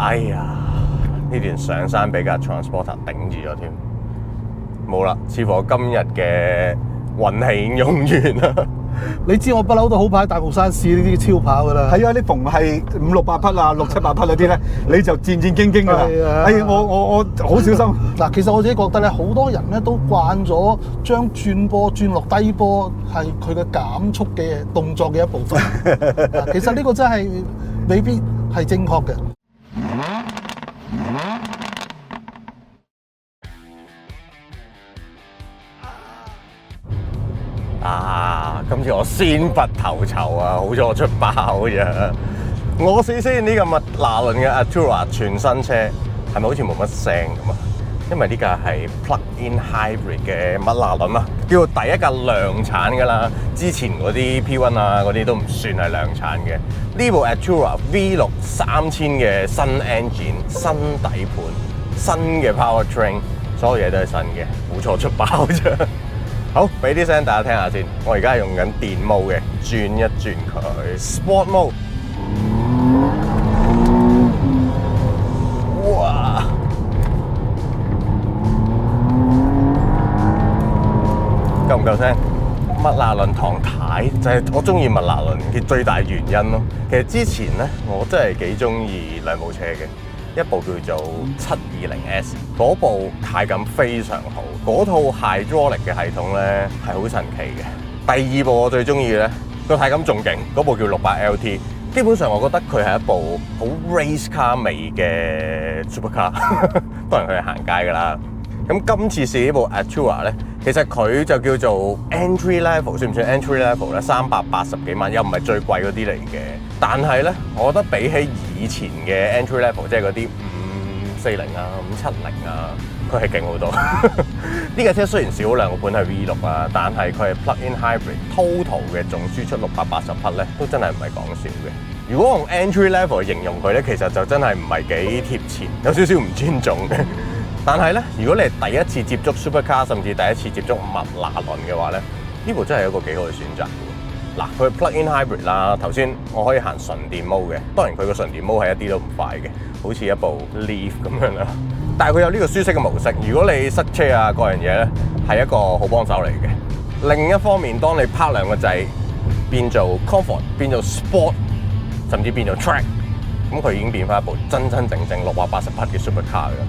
哎呀，呢段上山俾架 transporter 頂住咗添，冇啦，似乎我今日嘅運氣已經用完啦。你知我不嬲都好怕喺大帽山試呢啲超跑噶啦。係啊，你逢係5、600匹啊、6、700匹嗰啲咧，你就戰戰兢兢噶啦。係啊哎，我好小心。嗱，其實我自己覺得咧，好多人咧都慣咗將轉波轉落低波係佢嘅減速嘅動作嘅一部分。其實呢個真係未必係正確嘅。今次我先拔頭籌啊！好彩我出包啫。我試先呢個麥拿倫嘅 Artura 全新車，係咪好似冇乜聲咁啊？因為呢架係 plug-in hybrid 嘅麥拿倫啊，叫做第一架量產㗎啦。之前嗰啲 P1 啊嗰啲都唔算係量產嘅。呢部 Artura V6 3000嘅新 engine、新底盤、新嘅 powertrain， 所有嘢都係新嘅，冇錯出包啫。好，俾啲聲大家聽下先。我而家係用緊電模嘅，轉一轉佢 Sport Mode。哇！夠唔夠聲？麥拿倫唐太就係我中意麥拿倫嘅最大原因咯。其實之前咧，我真係幾中意兩部車嘅。一部叫做720S， 嗰部軚感非常好，嗰套 hydraulic 嘅系統咧係好神奇嘅。第二部我最中意咧，個軚感仲勁，嗰部叫600LT。基本上我覺得佢係一部好 race car 味嘅 supercar， 當然佢係行街㗎啦。咁今次試呢部 Artura 咧，其實佢就叫做 entry level， 算唔算 entry level 咧？380幾萬，又唔係最貴嗰啲嚟嘅。但係咧，我覺得比起以前嘅 entry level， 即係嗰啲540啊、570啊，佢係勁好多。呢架車雖然少量個盤係 V6 啊，但係佢係 plug-in hybrid，total 嘅總輸出680匹咧，都真係唔係講笑嘅。如果用 entry level 形容佢咧，其實就真係唔係幾貼切，有少少唔尊重嘅。但係咧，如果你係第一次接觸 supercar， 甚至第一次接觸麥拿倫嘅話咧，呢部真係一個幾好嘅選擇。嗱，佢 plug-in hybrid 啦，頭先我可以行純電 mode 嘅，當然佢個純電 mode 係一啲都唔快嘅，好似一部 Leaf 咁樣啦。但係佢有呢個舒適嘅模式，如果你塞車啊各樣嘢咧，係一個好幫手嚟嘅。另一方面，當你拍兩個掣變做 comfort， 變做 sport， 甚至變做 track， 咁佢已經變翻一部真正680匹嘅 supercar 嘅。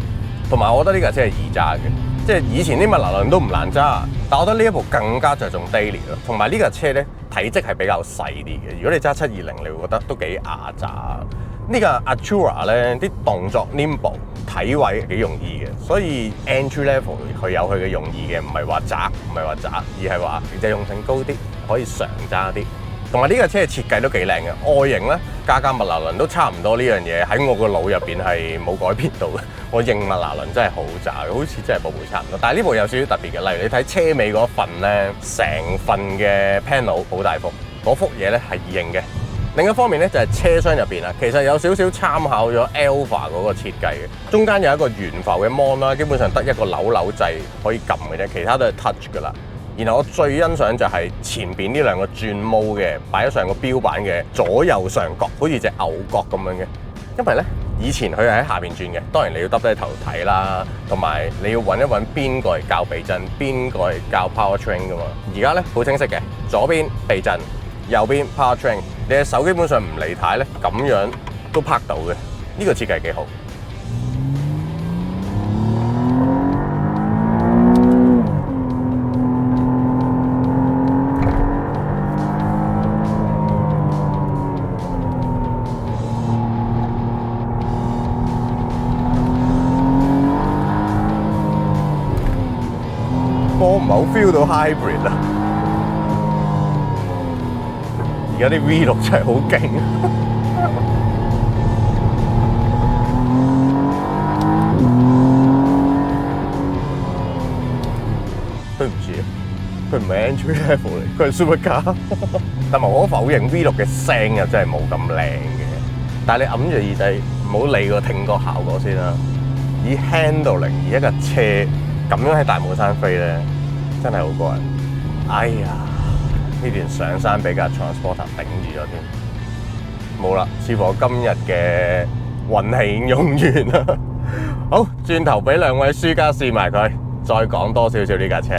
同埋我覺得呢架車係易揸嘅，即係以前啲麥拿倫都唔難揸，但我覺得呢一部更加着重 daily 咯。同埋呢架車咧體積係比較細啲嘅，如果你揸720，你會覺得都幾牙渣。呢架 Artura 咧啲動作 nimble， 體位幾容易嘅，所以 entry level 佢有佢嘅用意嘅，唔係話渣，而係話實用性高啲，可以常揸啲。同埋呢架車嘅設計都幾靚嘅，外形咧架麥拿倫都差唔多，呢樣嘢喺我個腦入邊係冇改變到嘅。我認麥拿倫真係好渣嘅，好似真係部差唔多。但係呢部有少少特別嘅，例如你睇車尾嗰份咧，成份嘅 panel 好大幅，嗰幅嘢咧係異形嘅。另一方面咧就係車廂入邊啊，其實有少少參考咗 Alpha 嗰個設計嘅，中間有一個懸浮嘅 mon 啦，基本上得一個扭掣可以撳嘅啫，其他都係 touch 噶啦。然後我最欣賞就係前邊呢兩個轉毛嘅擺咗上個標板嘅左右上角，好似隻牛角咁樣嘅。因為咧以前佢係喺下邊轉嘅，當然你要耷低頭睇啦，同埋你要揾一揾邊個係校避震，邊個係校 powertrain 噶嘛。而家咧好清晰嘅，左邊避震，右邊 powertrain， 你嘅手基本上唔離軚咧，咁樣都拍到嘅。呢個設計幾好。我唔係好 feel 到 hybrid 啊！而家啲 V6 真係好勁，對唔住，佢唔係 entry level 嚟，佢係 supercar。但無可否認 V6 嘅聲又真係冇咁靚嘅。但係你揞住耳仔，唔好理個聽覺效果先啦。以 handling 而一架車咁樣喺大帽山飛咧，真係好過癮。哎呀，呢段上山俾架 transporter 頂住咗添，冇啦，似乎我今日嘅運氣已經用完啦。好，轉頭俾兩位輸家試埋佢，再講多少少呢架車。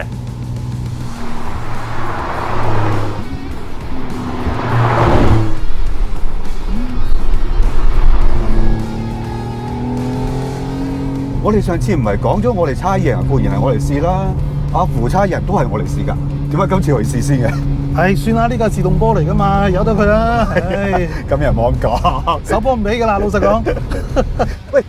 我哋上次唔係講咗我哋猜贏，固然係我哋試啦。阿胡猜贏都係我哋試㗎，點解今次我哋試先嘅？唉，算啦，呢個係自動波嚟噶嘛，由得佢啦。唉，咁又冇咁講，手波唔俾噶啦，老實講。喂，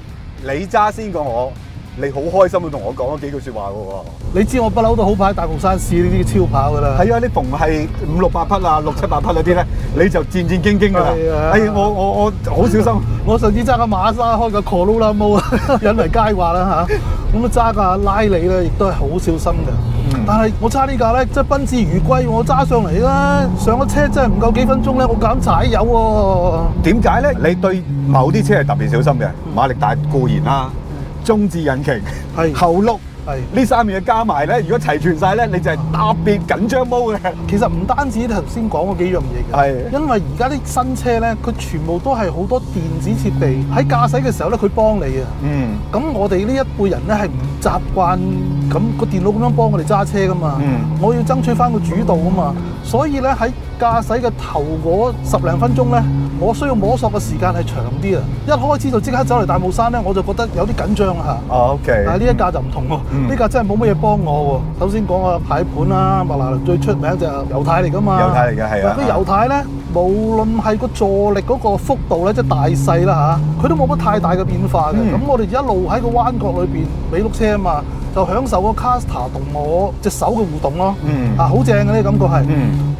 你揸先過我，你好開心咁同我講咗幾句説話嘅喎。你知我不嬲都好怕喺大帽山試呢啲超跑噶啦。係啊，你逢係5、6、8匹啊、6、7、8匹嗰啲咧，你就戰戰兢兢㗎啦。係啊哎呀，我好小心。我上次揸架馬莎開個 Corolla Mo 引為佳話啦嚇，咁啊揸架拉里咧，亦都係好小心嘅。但係我揸呢架咧，即係賓至如歸，我揸上嚟啦，上咗車真係唔夠幾分鐘咧，我敢踩油喎。點解咧？你對某啲車係特別小心嘅，馬力大固然啦，中置引擎、係後轆。係呢三樣嘢加埋咧，如果齊全晒咧，你就係特別緊張毛嘅。其實唔單止頭先講嗰幾樣嘢嘅，係因為而家啲新車咧，佢全部都係好多電子設備喺駕駛嘅時候咧，佢幫你啊。嗯。咁我哋呢一輩人咧係唔習慣咁個電腦咁樣幫我哋揸車噶嘛。嗯。我要爭取翻個主導啊嘛，所以咧喺駕駛嘅頭嗰10零分鐘咧，我需要摸索嘅時間係長啲啊。一開始就即刻走嚟大帽山咧，我就覺得有啲緊張嚇。哦，OK。但係呢一架就唔同喎，呢架真係冇乜嘢幫我喎。首先講個軚盤啦，麥拿倫最出名就係油軚嚟噶嘛。油軚嚟嘅係啊。個油軚咧，無論係個助力嗰個幅度咧，即係大細啦嚇，佢都冇乜太大嘅變化嘅。咁我哋一路喺個彎角裏邊尾轆車啊嘛，就享受個 caster 同我隻手嘅互動咯。好正嘅呢個感覺係。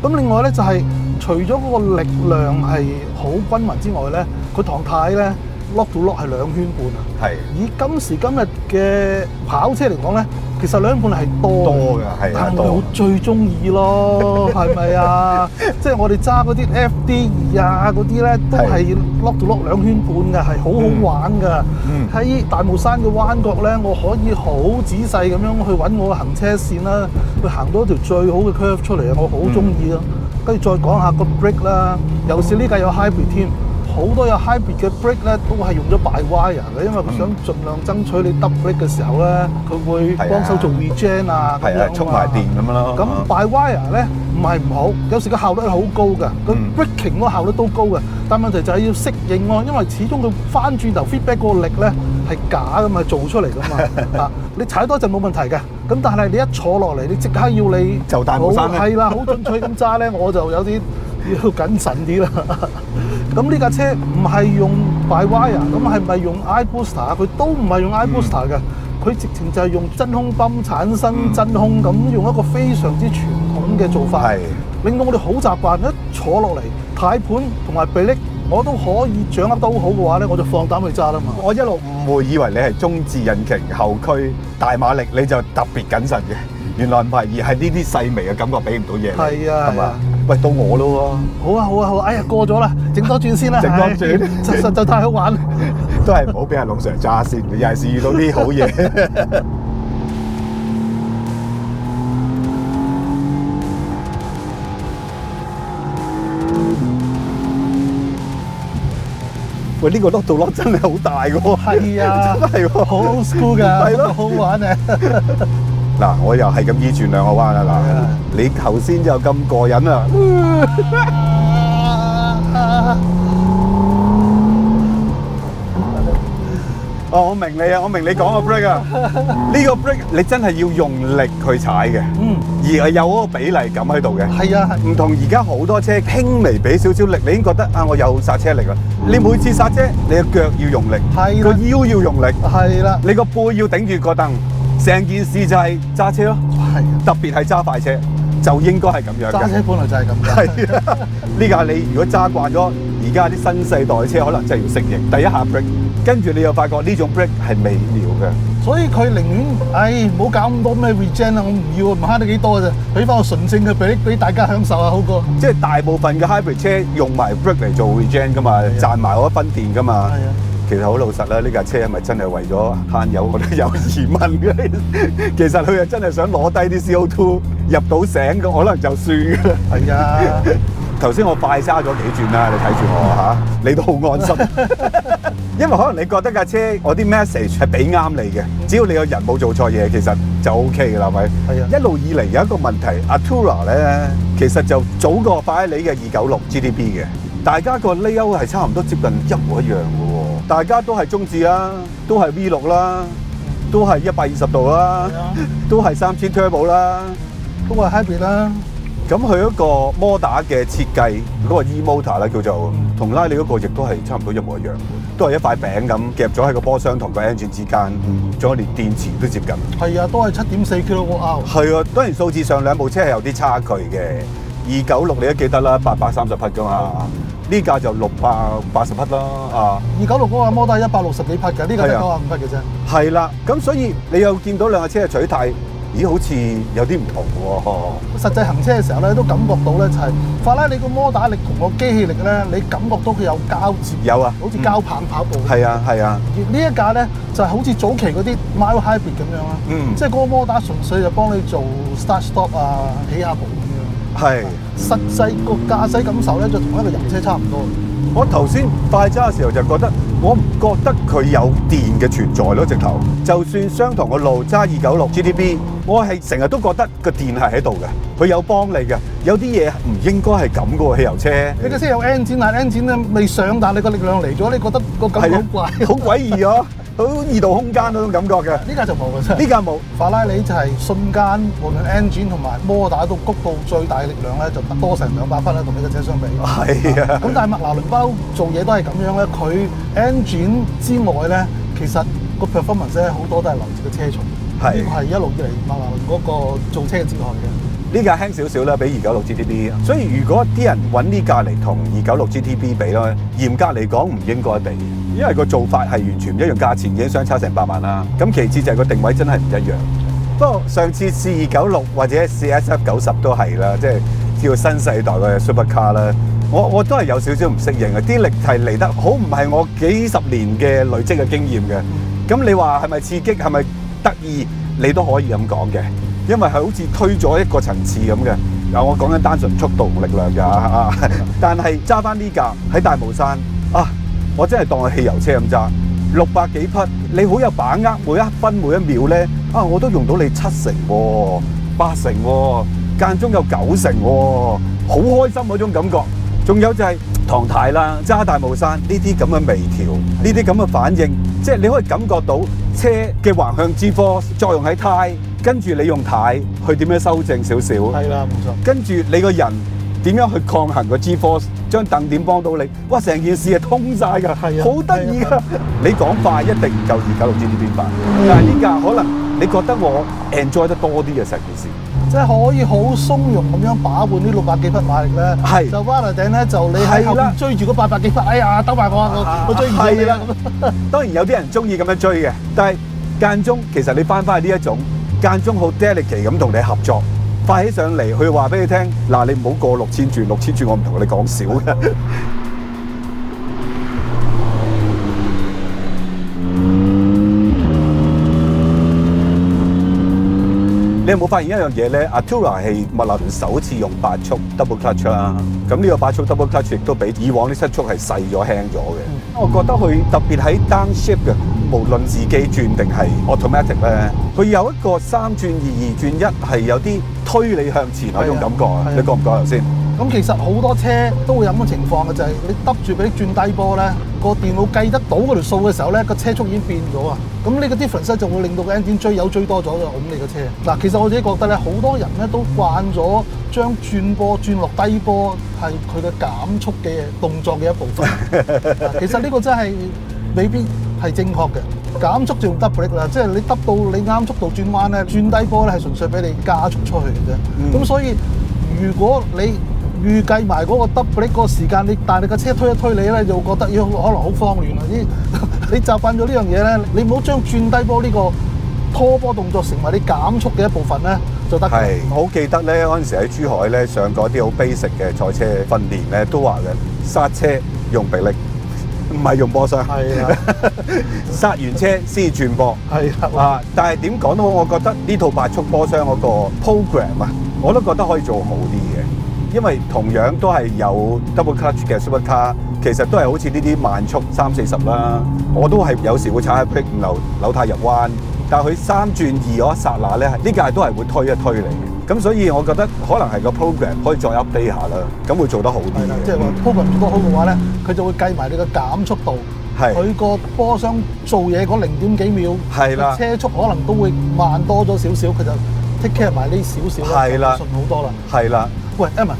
咁另外咧就係除咗嗰個力量係好均勻之外咧，佢堂軚咧 lock to lock 係2圈半啊。係。以今時今日嘅跑車嚟講咧，其實2圈半係多嘅，係啊，但我最中意咯，係咪啊？即係我哋揸嗰啲 FD2啊嗰啲咧，都係 lock to lock 2圈半嘅，係好好玩㗎。喺大帽山嘅彎角咧，我可以好仔細咁樣去揾我嘅行車線啦，去行到一條最好嘅 curve 出嚟啊！我好中意咯。跟住再講下個 brake 啦，尤其是呢架有 hybrid 添。好多有 hybrid 嘅 brake 咧，都係用咗 by wire 嘅，因為佢想盡量爭取你 double brake 嘅時候咧，佢會幫手做 regen 啊，係啊，充埋電咁樣咯。咁 by wire 咧唔係唔好，有時個效率係好高嘅，佢 braking 嗰個效率都高嘅，但問題就係要適應咯，因為始終佢翻轉頭 feedback 嗰個力咧係假噶嘛，做出嚟噶嘛啊！你踩多陣冇問題嘅，咁但係你一坐落嚟，你即刻要你就大帽山咧，係啦，好進取咁揸咧，我就有啲要謹慎啲啦。咁呢架車唔係用 by wire，咁係咪用 eye booster？佢都唔係用 eye booster 嘅，佢直情就係用真空泵產生真空，咁用一個非常之傳統嘅做法，令到我哋好習慣。一坐落嚟，軚盤同埋臂力我都可以掌握得好好嘅話咧，我就放膽去揸啦嘛。我一路誤會以為你係中置引擎後驅大馬力，你就特別謹慎嘅。原來唔係，而係呢啲細微嘅感覺俾唔到嘢。係啊，係嘛？喂，到我咯喎！好啊，好啊，好！哎呀，過咗啦，整多轉先啦。整多轉，實在太好玩。都係唔好俾阿龍 Sir 揸先，尤其是遇到啲好嘢。喂，呢個轆到轆真係好大㗎喎！係啊，真係喎，好 old school 㗎，係咯，好玩啊！嗱，我又係咁依轉2個彎啦。嗱，你頭先就咁過癮啊！哦，我明你啊，我明你講個 brake 啊。呢個 brake 你真係要用力去踩嘅，而係有嗰個比例感喺度嘅。係啊，唔同而家好多車輕微俾少少力，你已經覺得啊，我有剎車力啦。你每次剎車，你個腳要用力，個腰要用力，係啦，你個背要頂住個凳。成件事就係揸車咯，特別係揸快車就應該係咁樣嘅。揸車本來就係咁嘅。係啊，呢架你如果揸慣咗，而家啲新世代車可能真係要適應。第一下 brake，跟住你又發覺呢種 brake 係微妙嘅。所以佢寧願，唔好搞咁多咩 regen 啊，我唔要啊，唔慳得幾多啫，俾翻個純正嘅俾大家享受啊，好過。即係大部分嘅 hybrid 車用埋 brake 嚟做 regen 噶嘛，賺埋嗰一分電噶嘛。係啊。其實好老實啦，呢架車係咪真係為咗慳油？我都有疑問嘅。其實佢係真係想攞低啲 CO2 入到醒嘅，可能就算嘅。係啊。頭先我快揸咗幾轉啦，你睇住我嚇，你都好安心。因為可能你覺得架車我啲 message 係俾啱你嘅，只要你個人冇做錯嘢，其實就 OK 㗎啦，係咪？係啊。一路以嚟有一個問題 ，Artura 咧其實就早過法拉利嘅296 GTB 嘅，大家個 layout 係差唔多接近一模一樣嘅喎，大家都係中置啦，都係 V6 啦，都係120度啦，都係3000 turbo 啦，都係 hybrid 啦。咁佢嗰個摩打嘅設計，嗰個 e-motor 咧叫做，同拉里嗰個亦都係差唔多一模一樣，都係一塊餅咁夾咗喺個波箱同個 engine 之間，仲有連電池都接近。係啊，都係7.4 kWh。係啊，當然數字上兩部車係有啲差距嘅。296你都記得啦，830匹㗎嘛，呢架就680匹啦啊。296嗰個摩打160幾匹嘅，呢個得95匹嘅啫。係啦，咁所以你又見到兩架車嘅取態。咦，好似有啲唔同喎。實際行車嘅時候咧，都感覺到咧就係法拉利個摩打力同個機器力咧，你感覺到佢有交接。有啊，好似交棒跑步。係啊，係啊。而呢一架咧就係好似早期嗰啲 mild hybrid 咁樣啦。即係嗰個摩打純粹就幫你做 start stop 啊，起下步咁樣。係。實際個駕駛感受咧，就同一個油車差唔多。我頭先快揸嘅時候就覺得，我唔覺得佢有電嘅存在咯，直頭。就算相同嘅路揸296 GTB，我係成日都覺得個電係喺度嘅，佢有幫你嘅。有啲嘢唔應該係咁嘅喎，汽油車。你架車有 engine，但係 engine 咧未上，但係你個力量嚟咗，你覺得個感覺好怪，好詭異咯，好異度空間嗰種感覺嘅。呢架就冇嘅啫。呢架冇。法拉利就係瞬間，無論 engine 同埋摩打都谷到最大力量咧，就多成200匹啦，同呢架車相比。係啊。咁但係麥拿倫不嬲做嘢都係咁樣咧，佢 engine 之外咧，其實個 performance 咧好多都係來自個車重。係。呢個係一路以嚟麥拿倫嗰個做車嘅哲學嘅。呢架輕少少啦，比296 GTB，所以如果啲人揾呢架嚟同296 GTB 比咧，嚴格嚟講唔應該比，因為個做法係完全唔一樣，價錢已經相差成百萬啦。咁其次就係個定位真係唔一樣。不過上次試296或者試 SF90都係啦，即係叫新世代嘅 supercar 啦，我都係有少少唔適應嘅，啲力係嚟得好唔係我幾十年嘅累積嘅經驗嘅。咁你話係咪刺激係咪得意？你都可以咁講嘅。因為係好似推咗一個層次咁嘅，我講緊單純速度同力量㗎，但係揸翻呢架喺大霧山啊，我真係當係汽油車咁揸，600幾匹，你好有把握，每一分每一秒咧啊，我都用到你7成喎、8成喎，間中有9成喎，好開心嗰種感覺。仲有就係唐太啦，揸大霧山呢啲咁嘅微調，呢啲咁嘅反應，即係你可以感覺到車嘅橫向 G-force 作用喺胎。跟住你用軚去點樣修正少少，係啦，冇錯。跟住你個人點樣去抗衡個 G-force，將凳點幫到你？哇！成件事係通晒㗎，好得意㗎。你講快一定唔夠296 GTB 快，但係呢架可能你覺得我 enjoy 得多啲嘅成件事，即係可以好鬆容咁樣把玩呢600幾匹馬力咧。係就巴拿頂咧，就你喺後邊追住嗰800幾匹，哎呀，兜埋我追唔到你啦。當然有啲人中意咁樣追嘅，但係間中其實你翻返去呢一種。間中好 delicate 咁同你合作，快起上嚟，佢話俾你聽，嗱，你唔好過6000轉，6000轉我唔同你講少嘅。你有冇發現一樣嘢咧 ？Artura 係麥拿倫首次用8速 double clutch 啦，咁呢個8速 double clutch 亦都比以往啲7速係細咗輕咗嘅。我覺得佢特別喺 downshift 嘅，無論自己轉定係 automatic 咧，佢有一個3轉2、2轉1係有啲推你向前嗰種感覺啊！你覺唔覺頭先？咁其實好多車都會有咁嘅情況嘅，就係你揼住俾你轉低波咧，個電腦計得到嗰條數嘅時候咧，個車速已經變咗啊！咁呢個 difference 就會令到個 engine 追多咗嘅，咁你個車。嗱，其實我自己覺得咧，好多人咧都慣咗將轉波轉落低波係佢嘅減速嘅動作嘅一部分。其實呢個真係未必係正確嘅。減速就用 double brake 啦，即係你揼到你啱速度轉彎咧，轉低波咧係純粹俾你加速出去嘅啫。咁所以如果你預計埋嗰個 double brake 嗰個時間，但係你架車推一推你咧，就會覺得可能好慌亂啊！你習慣咗呢樣嘢咧，你唔好將轉低波呢個拖波動作成為你減速嘅一部分咧，就得。係，我好記得咧嗰陣時喺珠海咧上過啲好 basic 嘅賽車訓練咧，都話嘅剎車用臂力，唔係用波箱。係啊，剎完車先轉波。係啊，但係點講都好，我覺得呢套8速波箱嗰個 program 啊，我都覺得可以做好啲嘅。因為同樣都係有 double clutch 嘅 supercar，其實都係好似呢啲慢速340啦，我都係有時會踩下 brake 扭軚入彎，但係佢3轉2嗰一剎那咧，呢架都係會推一推你嘅。咁所以我覺得可能係個 program 可以再 update 下啦，咁會做得好啲嘅。即係話 program 做得好嘅話咧，佢就會計埋你嘅減速度。佢個波箱做嘢嗰0點幾秒，係啦，車速可能都會慢多咗少少，佢就 take care 埋呢少少，係啦，順好多啦。係啦。喂 ，Emma，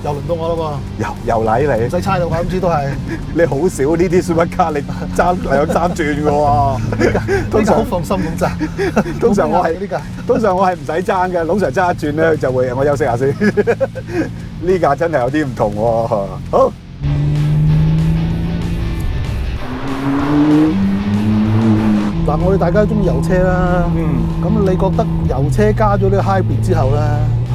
又輪到我啦喎，又嚟你，唔使猜到㗎，今次都係。你好少呢啲 supercar，你揸2-3轉嘅喎。通常好放心咁揸。通常我係唔使爭嘅，通常揸一轉咧就會我休息下先。呢架真係有啲唔同喎。好。嗱，我哋大家都中意油車啦，咁你覺得油車加咗呢個 hybrid 之後咧，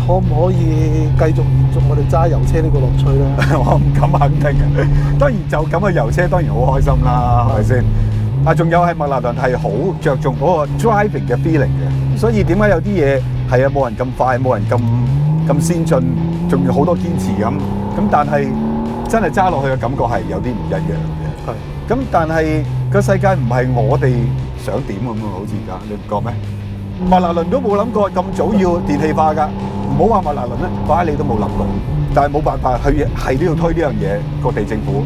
可唔可以繼續延續我哋揸油車呢個樂趣咧？我唔敢肯定嘅。當然就咁嘅油車當然好開心啦，係咪先？啊，仲有係麥拿倫係好着重嗰個 driving 嘅 feeling 嘅，所以點解有啲嘢係啊冇人咁快，冇人咁先進，仲要好多堅持咁，但係真係揸落去嘅感覺係有啲唔一樣嘅。係。咁但係個世界唔係我哋想點咁啊，好似而家你唔覺咩？麥拿倫都冇諗過咁早要電氣化㗎，唔好話麥拿倫咧，法拉利都冇諗過。但係冇辦法，佢係都要推呢樣嘢，各地政府。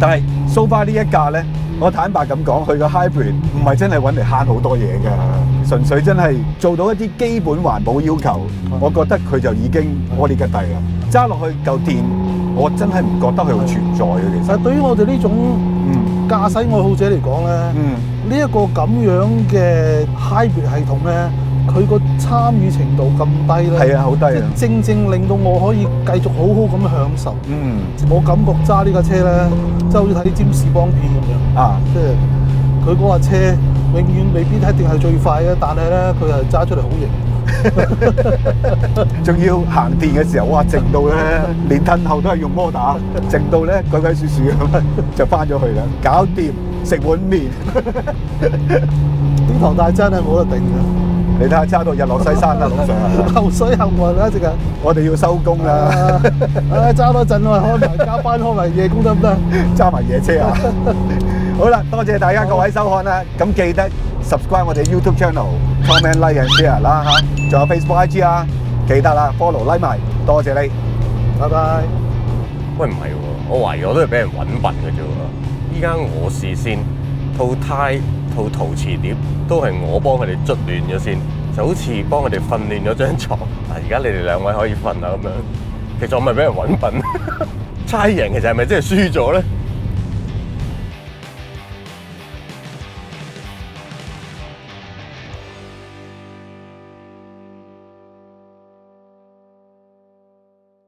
但係 so far 呢一架咧，我坦白咁講，佢個 hybrid 唔係真係揾嚟慳好多嘢㗎，純粹真係做到一啲基本環保要求，我覺得佢就已經摩利吉蒂啦。揸落去嚿電，我真係唔覺得佢會存在嘅。其實對於我哋呢種駕駛愛好者嚟講咧，呢一個咁樣嘅 hybrid 系統咧，佢個參與程度咁低咧，係啊，好低啊！正正令到我可以繼續好好咁享受。我感覺揸呢架車咧，即係好似睇啲占士邦片咁樣啊！即係佢嗰架車永遠未必一定係最快嘅，但係咧佢係揸出嚟好型。仲要行電嘅時候，哇！靜到咧，連褪後都係用摩打，靜到咧鬼鬼祟祟咁就翻咗去啦，搞掂食碗麵。點頭大真係冇得頂㗎！你睇下揸到日落西山啦，龍 Sir。流水行雲啦，直係。我哋要收工啦。揸多陣我開埋加班，開埋夜工得唔得？揸埋夜車啊！好啦，多謝大家各位收看啦，咁記得 subscribe 我哋 YouTube channel、comment、like and share 啦嚇，仲有 Facebook、IG 啊，記得啦 follow、like 埋，多謝你，拜拜。喂，唔係喎，我懷疑我都係俾人揾笨嘅啫喎。依家我試先，套胎、套陶瓷碟都係我幫佢哋捽亂咗先，就好似幫佢哋訓練咗張床。嗱，而家你哋兩位可以瞓啦咁樣。其實我咪俾人揾笨，猜贏其實係咪真係輸咗咧？